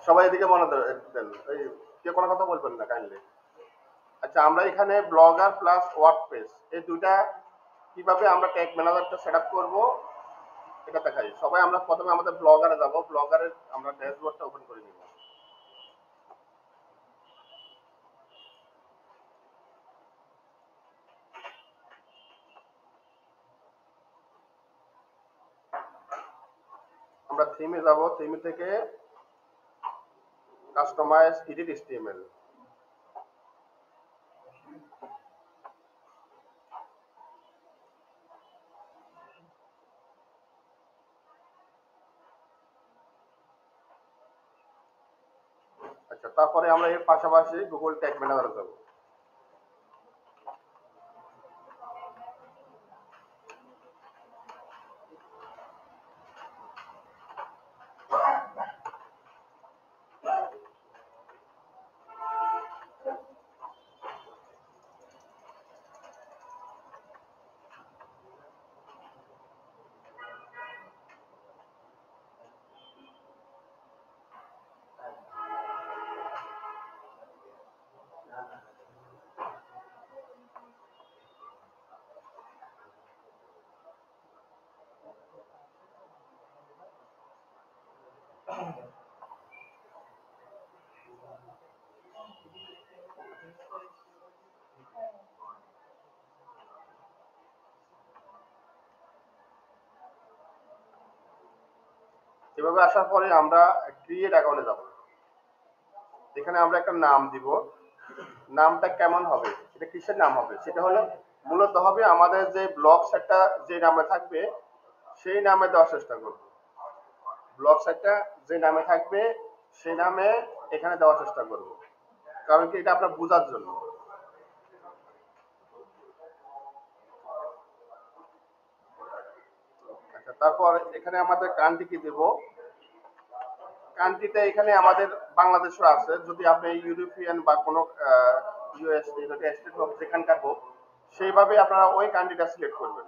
সবাই এদিকে মনে দেন, এই কে কোনো কথা বলবেন না কাইন্ডলি। আচ্ছা, আমরা এখানে ব্লগার প্লাস ওয়ার্ডপ্রেস এই দুইটা কিভাবে আমরা ট্যাগ ম্যানেজারটা সেট আপ করবো এটা দেখাই। সবাই আমরা প্রথমে আমাদের ব্লগারে যাব, ব্লগারের আমরা ড্যাশবোর্ডটা ওপেন করে নিব। আমরা থিমে যাব, থিম থেকে কাস্টমাইজ এডিট এচটিএমএল। আচ্ছা, তারপরে আমরা এর পাশাপাশি গুগল ট্যাগ ম্যানেজারে যাব। এভাবে আসার পরে আমরা ক্রিয়েট অ্যাকাউন্টে যাব। এখানে আমরা একটা নাম দিব। নামটা কেমন হবে, এটা কিসের নাম হবে, সেটা হলো মূলত হবে আমাদের যে ব্লগ সাইটটা যে নামে থাকবে সেই নামে দেওয়ার চেষ্টা করব। ব্লগ সাইটটা যে নামে থাকবে সেই নামে এখানে দেওয়ার চেষ্টা করব, কারণ কি এটা আপনার বোঝার জন্য। আচ্ছা, তারপর এখানে আমাদের কান্ট্রি কি দেব। কান্ট্রিতে এখানে আমাদের বাংলাদেশও আছে, যদি আপনি ইউরোপিয়ান বা কোনো ইউএস ইউনাইটেড স্টেট হোক যেখানকার হোক সেইভাবে আপনারা ওই কান্ট্রিটা সিলেক্ট করবেন।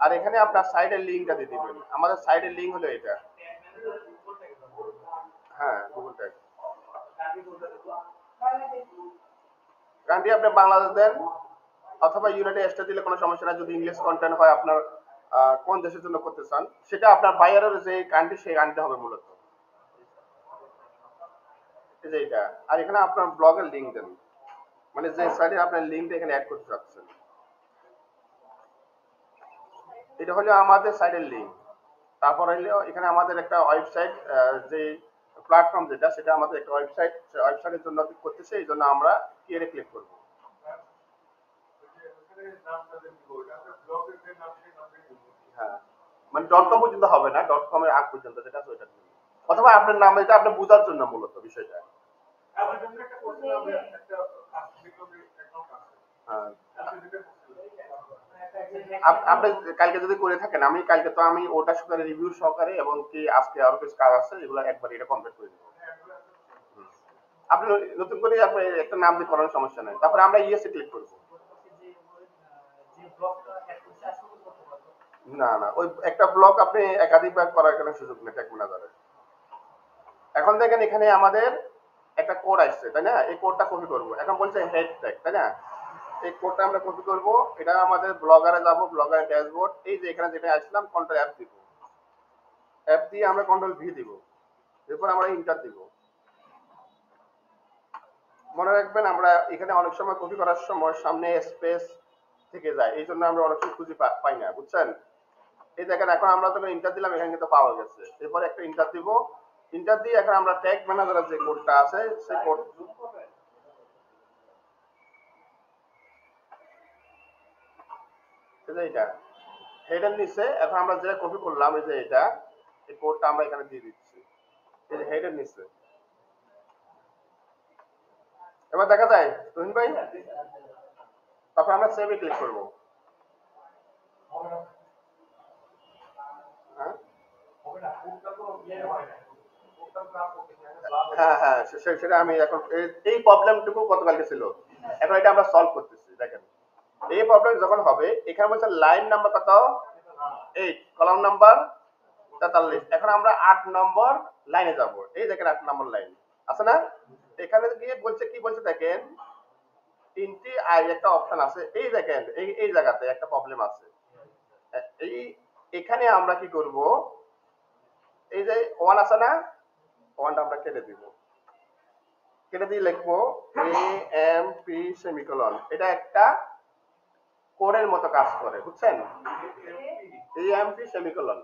আর এখানে আপনার সাইডের লিঙ্কটা দিয়ে দিবেন। আমাদের সাইডের লিঙ্ক হলো এটা। হ্যাঁ, গুগল ট্যাগ। কান্ট্রি আপনি বাংলাদেশ দেন অথবা ইউনাইটেড স্টেট দিলে কোনো সমস্যা নাই, যদি ইংলিশ কন্টেন্ট হয় আপনার কোন দেশের জন্য করতে চান সেটা আপনার বায়ারের যে কান্ট্রি সেই কান্ট্রি হবে মূলত। এই যে এটা। আর এখানে আপনার ব্লগের লিঙ্ক দেন, মানে যে সাইডে আপনার লিঙ্কটা এখানে অ্যাড করতে চাচ্ছেন। এটা হলো আমাদের সাইডের লিঙ্ক। তারপর হলো এখানে আমাদের একটা ওয়েবসাইট, যে প্ল্যাটফর্ম যেটা সেটা আমাদের একটা ওয়েবসাইট, সেই ওয়েবসাইটের জন্য করতেছে, এই জন্য আমরা ক্রিয়েটে ক্লিক করব। হ্যাঁ, মানে ডট কম পর্যন্ত হবে না, ডট কম এর আগ পর্যন্ত যেটা আছে ওইটার জন্য। অথবা আপনার নাম, এটা আপনি বোঝার জন্য মূলত বিষয়টা। হ্যাঁ, আপনি কালকে যদি করে থাকেন, আমি কালকে তো আমি ওটা সহকারে রিভিউ সহকারে এবং কি আজকে আরো কিছু কাজ আছে এগুলো একবার এটা কমপ্লিট করে দেবো। আপনি নতুন করে আপনি একটা নাম দিয়ে করার সমস্যা নাই। তারপরে আমরা ইয়েসে ক্লিক করব। না না, ওই একটা ব্লক আপনি একাধিকবার করার কোনো সুযোগ নেই ট্যাগ ম্যানেজারে। এখন দেখেন এখানে আমাদের একটা কোড আসছে, তাই না? এই কোডটা কপি করব। এখন বলছে হেড ট্যাগ, তাই না? এই কোডটা আমরা কপি করব। এটা আমাদের ব্লগারে যাব, ব্লগারের ড্যাশবোর্ড, এই যে এখানে যেটা আসলাম কন্ট্রোল এফ দিব। এফ দিয়ে আমরা কন্ট্রোল ভি দিব। এরপর আমরা ইন্টার দিব। মনে রাখবেন আমরা এখানে অনেক সময় কপি করার সময় সামনে স্পেস থেকে যায়, এই জন্য আমরা অনেক সময় খুঁজে পাই না, বুঝছেন? এই দেখেন এখন আমরা যখন ইন্টার দিলাম এখানে কিন্তু পাওয়া গেছে। এরপর একটা ইন্টার দিব। ইন্টার দিয়ে এখন আমরা ট্যাগ ম্যানেজারের যে কোডটা আছে সেই কোড, এটা হেডের নিচে এখন আমরা যেটা কপি করলাম, এই যে এটা, এই কোডটা আমরা এখানে দিয়ে দিচ্ছি এই যে হেডের নিচে। এবার দেখা যায় তুহিন ভাই। তারপর আমরা সেভে ক্লিক করব। হ্যাঁ হ্যাঁ হ্যাঁ, সেটা আমি এখন এই প্রবলেমটুকু গতকালকে ছিল, এখন এটা আমরা সলভ করতেছি। দেখেন এই প্রবলেম যখন হবে এখানে বলছে লাইন নাম্বার কত, 8, কলাম নাম্বার 43। এখন আমরা 8 নম্বর লাইনে যাব। এই দেখেন 8 নম্বর লাইন আছে না? এখানে গিয়ে বলছে কি বলছে দেখেন, তিনটি আই একটা অপশন আছে। এই দেখেন এই জায়গাতে একটা প্রবলেম আছে। এই এখানে আমরা কি করব, এই যে 1 আছে না, 1টা আমরা কেটে দিব। কেটে দিয়ে লিখবো AMP সেমিকোলন। এটা একটা কোডের মতো কাজ করে, বুঝছেন? AMP semicolon.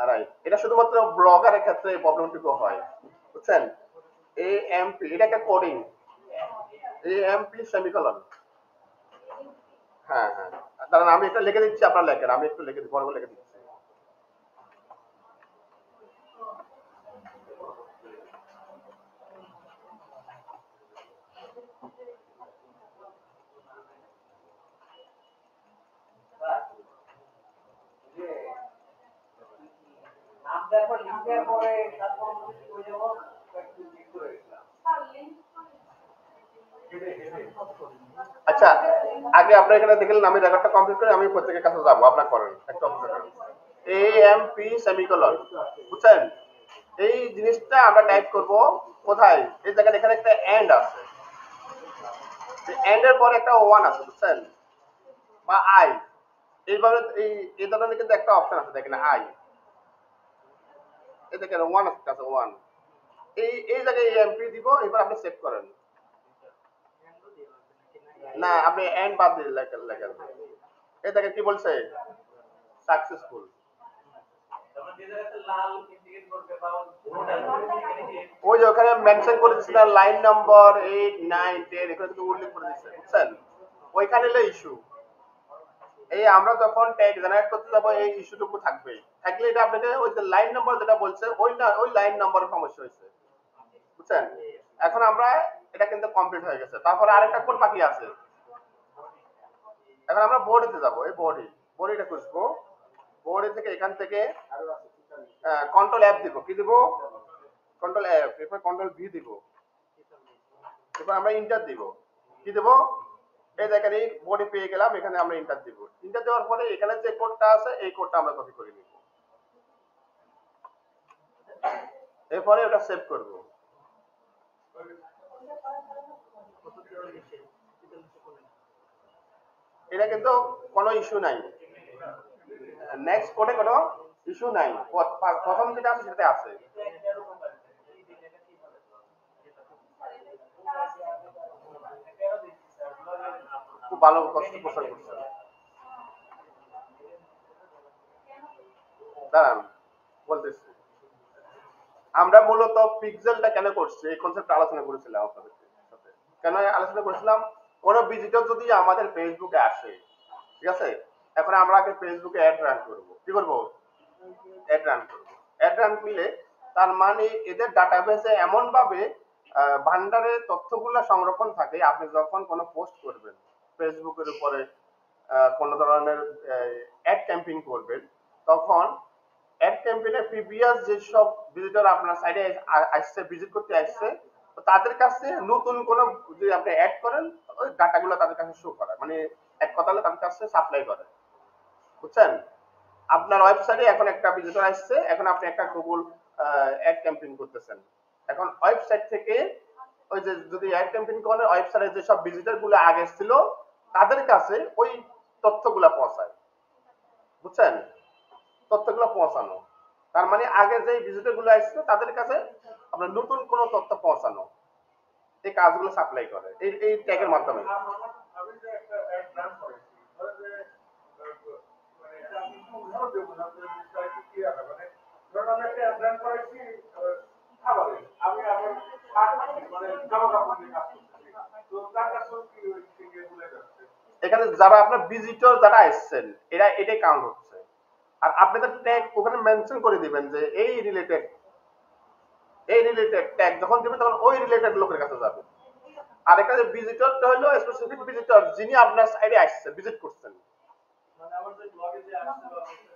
রাইট, এটা শুধুমাত্র ব্লগারের ক্ষেত্রে এই প্রবলেমটুকু হয়, বুঝছেন? AMP এটা একটা কোডিং, AMP সেমিকোলন। হ্যাঁ হ্যাঁ, দাঁড়ান আমি একটা লিখে দিচ্ছি, আপনার লেখেন, আমি একটু লিখে বড় করে লিখে দিচ্ছি। আচ্ছা, আগে আপনার এখানে দেখলেন, আমি রেকর্ডটা কমপ্লিট করে আমি প্রত্যেকের কাছে যাবো, আপনার করেন একটা অপশন করেন AMP সেমিকোলন, বুঝছেন? এই জিনিসটা আমরা টাইপ করব কোথায়, এই জায়গায় এখানে একটা এন্ড আছে, এন্ড এর পরে একটা 1 আছে, বুঝছেন? বা আই, এইভাবে এই ধরনের কিন্তু একটা অপশন আছে দেখেন, আই, এই দেখেন 1 আছে, 1, এই জায়গায় AMP দিব, এবার আপনি সেভ করেন। না, আপনি এন্ড বাদ দিয়ে লেখেন। এই দেখেন কি বলছে, সাকসেসফুল। ওই যে ওখানে মেনশন করেছিল লাইন নম্বর 8 9 10, এখানে কিন্তু উল্লেখ করে দিচ্ছে, বুঝছেন? ওইখানে হলো ইস্যু। এই আমরা যখন ট্যাগ জেনারেট করতে যাব, এই ইস্যুটুকু থাকবে, থাকলে এটা আপনাকে ওই যে লাইন নম্বর যেটা বলছে ওই লাইন নম্বরের সমস্যা হয়েছে, বুঝছেন? এখন আমরা এটা কিন্তু কমপ্লিট হয়ে গেছে, তারপরে আরেকটা কোড বাকি আছে। এখন আমরা বোর্ডেতে যাব, এই বোর্ডটা খুঁজবো, বোর্ডে থেকে এখান থেকে কন্ট্রোল F দিব, কি দিব, কন্ট্রোল F, এরপর কন্ট্রোল V দিব, এরপর আমরা ইন্টার দিব, কি দেব, এই দেখেন এই বোর্ডে পেয়ে গেলাম, এখানে আমরা ইন্টার দিব। ইন্টার দেওয়ার পরে এখানে যে কোডটা আছে এই কোডটা আমরা কপি করে নিব, এরপরে ওটা সেভ করব। এটা কিন্তু কোনো ইস্যু নাই, নেক্সট কোডে কোনো ইস্যু নাই, প্রথম যেটা আছে সেটা আছে। খুব ভালো কষ্ট প্রচার করছে। দাঁড়ান বলতেছি, আমরা মূলত পিক্সেলটা কেন করছি এই কনসেপ্ট আলোচনা করেছিলাম আপনাদের সাথে। কেন আলোচনা করেছিলাম, কোন ভিজিটর যদি আমাদের ফেসবুকে আসে, ঠিক আছে, এখন আমরা আগে ফেসবুকে অ্যাড রান করব, কি করব, অ্যাড রান করব। অ্যাড রান করলে তার মানে এদের ডাটাবেসে এমন ভাবে ভান্ডারে তথ্যগুলো সংরক্ষণ থাকে, আপনি যখন কোনো পোস্ট করবেন ফেসবুকের উপরে, কোন ধরনের অ্যাড ক্যাম্পেইন করবেন, তখন অ্যাড ক্যাম্পেইনে প্রিভিয়াস যেসব ভিজিটর আপনার সাইটে আসছে, ভিজিট করতে আসছে, তাদের কাছে নতুন কোন যদি আপনি অ্যাড করেন, ওই ডাটাগুলো তাদের কাছে শো করে, মানে এক কথা হলো তাদের কাছে সাপ্লাই করে, বুঝছেন? আপনার ওয়েবসাইটে এখন একটা ভিজিটর আসছে, এখন আপনি একটা গুগল অ্যাড ক্যাম্পেইন করতেছেন, এখন ওয়েবসাইট থেকে ওই যে যদি অ্যাড ক্যাম্পেইন করেন, ওয়েবসাইটে যেসব ভিজিটর গুলো আগে ছিল তাদের কাছে ওই তথ্যগুলো পৌঁছায়, বুঝছেন? তথ্যগুলো পৌঁছানো, তার মানে আগে যে ভিজিটর গুলো আসছে তাদের কাছে আপনার নতুন কোন তথ্য পৌঁছানো, এই কাজগুলো সাপ্লাই করে এই ট্যাগের মাধ্যমে। এখানে যারা আপনার ভিজিটর যারা আসছেন, এরা এটাই কাউন্ট হচ্ছে, আর আপনি তো ট্যাগ ওখানে মেনশন করে দিবেন যে এই রিলেটেড ট্যাগ যখন দিবেন তখন ওই রিলেটেড লোকের কাছে যাবে। আর এখানে ভিজিটরটা হলো স্পেসিফিক ভিজিটর যিনি আপনার সাইটে আসছে, ভিজিট করছেন,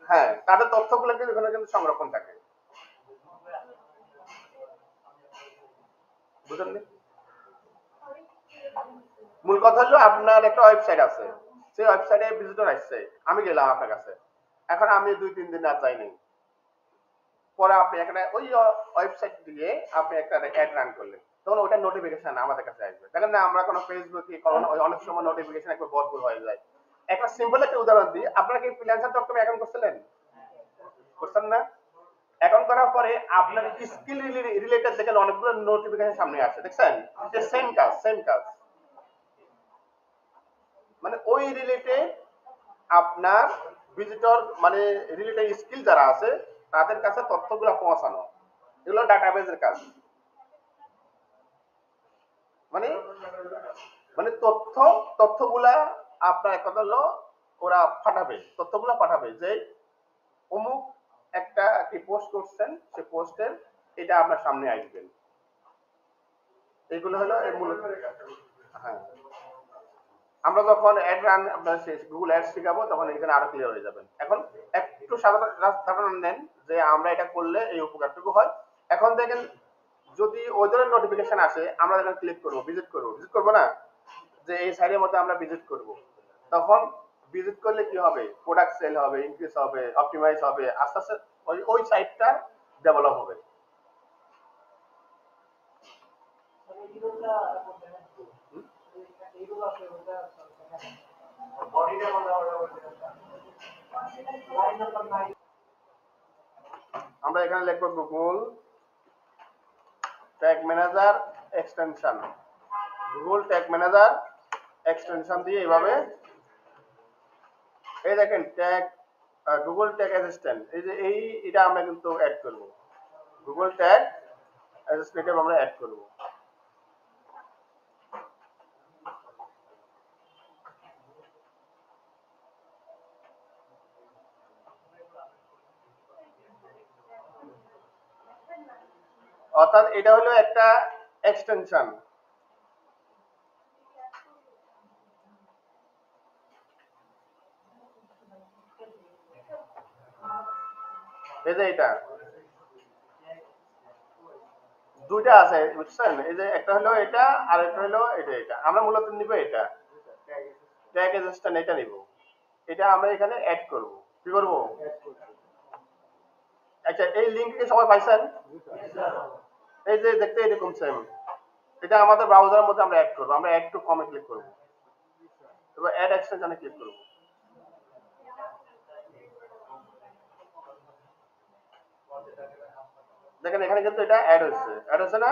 হ্যাঁ, তাদের তথ্যগুলো কিন্তু এখানে কিন্তু সংরক্ষণ থাকে, বুঝলেন? মূল কথা হলো আপনার একটা ওয়েবসাইট আছে, সেই ওয়েবসাইটে ভিজিটর আসছে, আমি গেলাম আপনার কাছে, এখন আমি 2-3 দিন আর যাই নাই, পরে আপনি এখানে ওই ওয়েবসাইট দিয়ে আপনি একটা অ্যাড রান করলেন, তখন ওটা নোটিফিকেশন আমাদের কাছে আসবে। দেখেন না, আমরা কোনো ফেসবুকে অনেক সময় নোটিফিকেশন একবার ভরপুর হয়ে যায়। একটা সিম্পল একটা উদাহরণ দিই, আপনারা কি freelancer.com অ্যাকাউন্ট করছিলেন? করছেন না? অ্যাকাউন্ট করার পরে আপনার স্কিল রিলেটেড দেখেন অনেকগুলো নোটিফিকেশন সামনে আসে, দেখছেন? যে সেম কাজ, সেম কাজ, মানে ওই রিলেটেড আপনার ভিজিটর মানে রিলেটেড স্কিল যারা আছে তাদের কাছে তথ্যগুলো পৌঁছানো, এগুলো ডাটাবেজের কাজ। মানে মানে তথ্যগুলা আপনার এক কথা হলো ওরা পাঠাবে, তথ্যগুলা পাঠাবে যে অমুক একটা কি পোস্ট করছেন, সে পোস্টের এটা আপনার সামনে আসবেন। এগুলো হলো এর মূলত। হ্যাঁ, আমরা যখন অ্যাড রান আপনার গুগল অ্যাডস শিখাবো তখন এখানে আরো ক্লিয়ার হয়ে যাবেন। এখন একটু সাধারণ নেন যে আমরা এটা করলে এই উপকারটুকু হয়। এখন দেখেন যদি ওই ধরনের নোটিফিকেশন আসে, আমরা এখানে ক্লিক করবো, ভিজিট করবো না, যে এই সাইডের মধ্যে আমরা ভিজিট করব, তখন ভিজিট করলে কি হবে, প্রোডাক্ট সেল হবে, ইনক্রিজ হবে, অপটিমাইজ হবে, আস্তে আস্তে ওই সাইটটা ডেভেলপ হবে। আমরা এখানে লিখবো Google tag manager extension, Google tag manager extension দিয়ে এইভাবে, এই দেখেন ট্যাগ গুগল ট্যাগ অ্যাসিস্ট্যান্ট, এই যে এটা আমরা কিন্তু অ্যাড করব, গুগল ট্যাগ অ্যাসিস্ট্যান্ট আমরা অ্যাড করব। অর্থাৎ এটা হলো একটা এক্সটেনশন। এই যে এটা দুইটা আছে বুঝছেন, এই যে একটা হলো এটা আর একটা হলো এটা আমরা মূলত নিব এটা ট্যাগ অ্যাসিস্ট্যান্ট, এটা নিব, এটা আমরা এখানে অ্যাড করব। কি করব? আচ্ছা, এই লিংককে সবাই পাইছেন? এই যে দেখতে এরকম সেম, এটা আমাদের ব্রাউজারের মধ্যে আমরা অ্যাড করব, আমরা অ্যাড টু কমে ক্লিক করব, এবার অ্যাড এক্সটেনশনে ক্লিক করব। দেখেন এখানে কিন্তু এটা অ্যাড হচ্ছে না,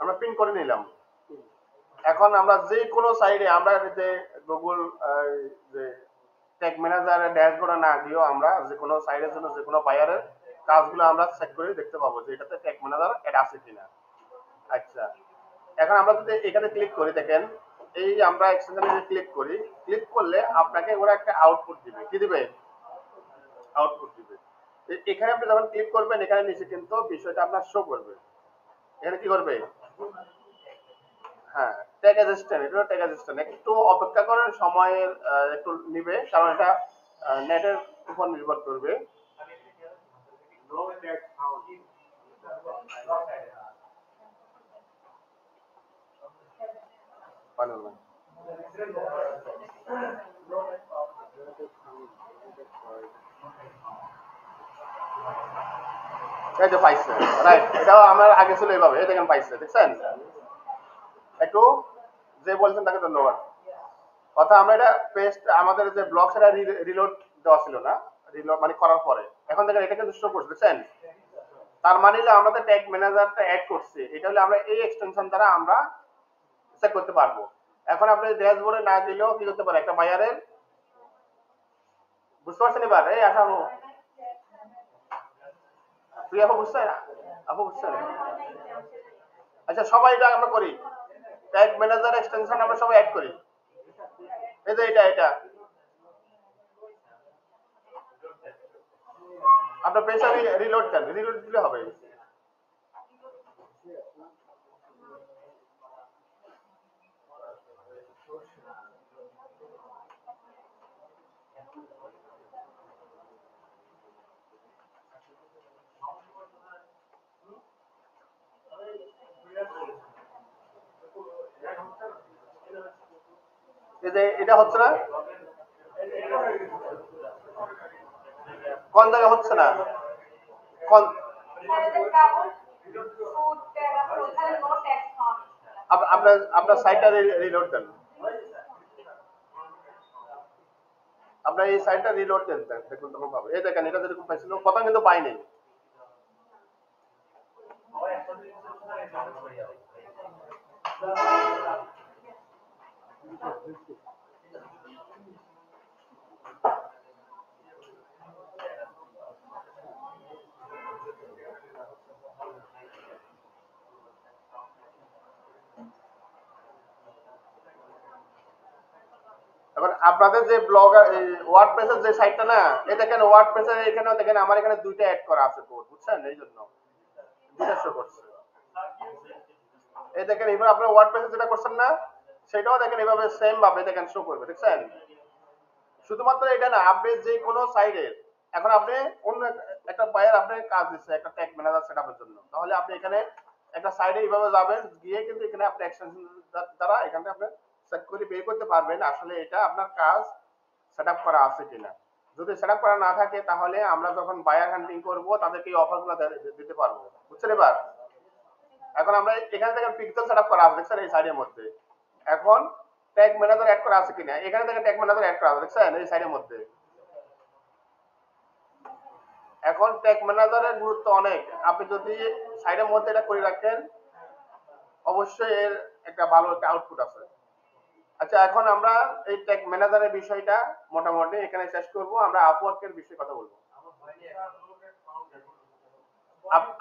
আমরা পিন করে নিলাম। এখন আমরা যে কোনো সাইডে আমরা যে গুগল যে ট্যাগ ম্যানেজারের ড্যাশবোর্ডে না দিও, আমরা যে কোনো সাইডের জন্য যে কোনো বায়ারের কাজগুলো আমরা চেক করে দেখতে পাবো যে এটাতে ট্যাগ ম্যানেজার অ্যাড আছে কিনা। আচ্ছা, এখন আমরা যদি এখানে ক্লিক করি, দেখেন এই আমরা এক্সটেনশনে যদি ক্লিক করি, ক্লিক করলে আপনাকে ওরা একটা আউটপুট দিবে। কি দিবে? আউটপুট দিবে। এখানে আপনি যখন ক্লিক করবেন, এখানে নিচে কিন্তু বিষয়টা আপনার শো করবে। এখানে কি করবে? হ্যাঁ, ট্যাগ অ্যাসিস্ট্যান্ট, এটা ট্যাগ অ্যাসিস্ট্যান্ট। একটু অপেক্ষা করেন, সময়ের একটু নিবে, কারণ এটা নেটের উপর নির্ভর করবে। এই যে পাইছে, রাইট, এটাও আমার আগে ছিল এইভাবে, এই দেখেন পাইছে, দেখছেন? একটু যে বলছেন তাকে ধন্যবাদ। অর্থাৎ আমরা এটা পেস্ট আমাদের যে ব্লক সেটা রিলোড দেওয়া ছিল না, রিলোড মানে করার পরে এখন দেখেন এটা কিন্তু শো করছে, দেখছেন? তার মানে হলো আমরা তো ট্যাগ ম্যানেজারটা অ্যাড করছি, এটা হলো আমরা এই এক্সটেনশন দ্বারা আমরা চেক করতে পারবো। এখন আপনি ড্যাশবোর্ডে না দিলেও কি করতে পারেন, একটা বায়ারের, বুঝতে পারছেন এবার? এই আশা আপু, তুই আপু বুঝছেন? আপু বুঝছেন? আচ্ছা, সবাই এটা আমরা করি, ট্যাগ ম্যানেজার এক্সটেনশন আমরা সবাই অ্যাড করি। এই যে এটা আপনার পেজ আমি রিলোড দেন, রিলোড দিলে হবে। এই যে এটা হচ্ছে না, কোন জায়গায় হচ্ছে না? কোন আপনার আপনার সাইটটা রিলোড দেন। আপনার এই সাইটটা রিলোড দেন, দেখুন তখন পাবে। এই দেখেন এটা যেরকম পাইছিল প্রথম কিন্তু পাইনি। এখন আপনাদের যে ব্লগার ওয়ার্ডপ্রেসের যে সাইটটা না, এই দেখেন ওয়ার্ডপ্রেসের এখানেও দেখেন আমার এখানে দুইটা অ্যাড করা আছে কোড, বুঝছেন? এই জন্য দুইটা শো করছে। এই দেখেন এবার আপনার ওয়ার্ডপ্রেসে যেটা করছেন না, সেটাও দেখেন এভাবে সেম ভাবে দেখেন শো করবে, দেখছেন? শুধুমাত্র এটা না, আপনি যে কোনো সাইডের এখন আপনি অন্য একটা বায়ার আপনাকে কাজ দিচ্ছে একটা ট্যাগ ম্যানেজার সেটআপের জন্য, তাহলে আপনি এখানে একটা সাইডে এইভাবে যাবেন, গিয়ে কিন্তু এখানে আপনি এক্সটেনশন দ্বারা এখানে আপনি চেক করে বের করতে পারবেন আসলে এটা আপনার কাজ সেটআপ করা আছে কিনা। যদি সেটআপ করা না থাকে তাহলে আমরা যখন বায়ার হ্যান্ডলিং করব তাদেরকে এই অফারগুলো দিতে পারবো, বুঝছেন? এবার এখন আমরা এখানে থেকে পিক্সেল সেটআপ করা আছে দেখছেন এই সাইডের মধ্যে। এখন ট্যাগ ম্যানেজার অ্যাড করা আছে কিনা, এখানে থেকে ট্যাগ ম্যানেজার অ্যাড করা আছে দেখছেন এই সাইডের মধ্যে। এখন ট্যাগ ম্যানেজারের গুরুত্ব অনেক, আপনি যদি সাইডের মধ্যে এটা করে রাখেন অবশ্যই এর একটা ভালো একটা আউটপুট আছে। আচ্ছা এখন আমরা এই ট্যাগ ম্যানেজারের বিষয়টা মোটামুটি এখানে শেষ করব, আমরা আপওয়ার্কের বিষয়ে কথা বলবো।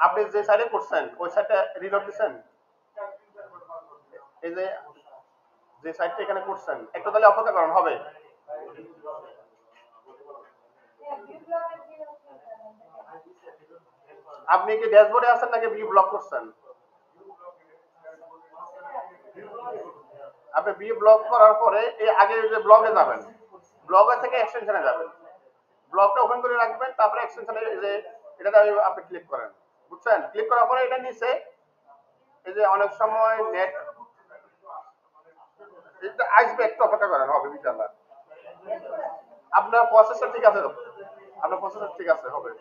আপনি যে সাইডে করছেন ওই সাইডটা রিলোড দিচ্ছেন, এই যে যে সাইডটা এখানে করছেন একটু তাহলে অপেক্ষা করেন, হবে। আপনি কি ড্যাশবোর্ডে আছেন নাকি ভিউ ব্লক করছেন? আপনি ভিউ ব্লক করার পরে এই আগে যে ব্লগে যাবেন, ব্লগে থেকে এক্সটেনশনে যাবেন, ব্লগটা ওপেন করে রাখবেন, তারপরে এক্সটেনশনে যে এটাতে আপনি ক্লিক করেন, বুঝছেন? ক্লিক করার পরে এটা নিচে এই যে অনেক সময় নেট এটা আসবে, একটু অপেক্ষা করেন, হবে ইনশাআল্লাহ। আপনার প্রসেসর ঠিক আছে তো? আপনার প্রসেসর ঠিক আছে, হবে।